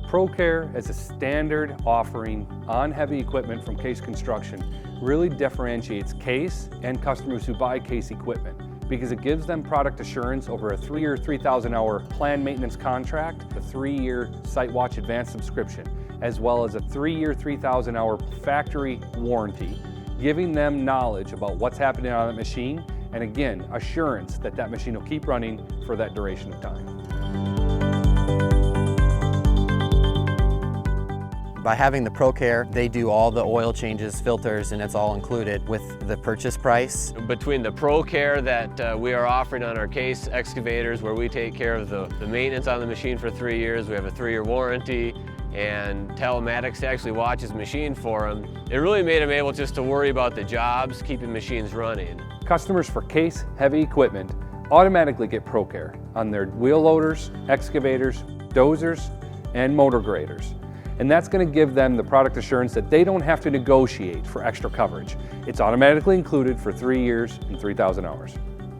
ProCare as a standard offering on heavy equipment from Case Construction really differentiates Case and customers who buy Case equipment because it gives them product assurance over a 3-year, 3,000-hour planned maintenance contract, a 3-year SiteWatch Advanced subscription, as well as a 3-year, 3,000-hour factory warranty, giving them knowledge about what's happening on that machine, and again, assurance that that machine will keep running for that duration of time. By having the ProCare, they do all the oil changes, filters, and it's all included with the purchase price. Between the ProCare that we are offering on our Case excavators, where we take care of the maintenance on the machine for 3 years, we have a 3-year warranty, and Telematics actually watches machine for them, it really made them able just to worry about the jobs, keeping machines running. Customers for Case heavy equipment automatically get ProCare on their wheel loaders, excavators, dozers, and motor graders. And that's going to give them the product assurance that they don't have to negotiate for extra coverage. It's automatically included for 3 years and 3,000 hours.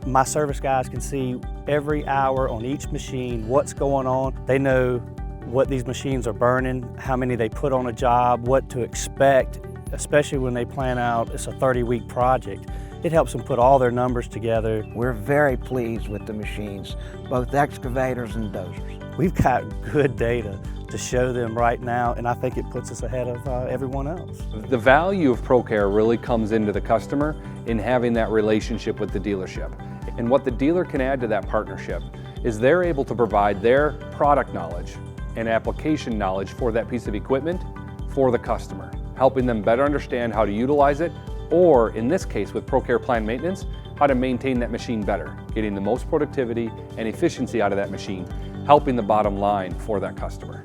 My service guys can see every hour on each machine what's going on. They know what these machines are burning, how many they put on a job, what to expect, especially when they plan out it's a 30-week project. It helps them put all their numbers together. We're very pleased with the machines, both excavators and dozers. We've got good data to show them right now, and I think it puts us ahead of everyone else. The value of ProCare really comes into the customer in having that relationship with the dealership. And what the dealer can add to that partnership is they're able to provide their product knowledge and application knowledge for that piece of equipment for the customer, helping them better understand how to utilize it, or in this case with ProCare Planned Maintenance, how to maintain that machine better, getting the most productivity and efficiency out of that machine, helping the bottom line for that customer.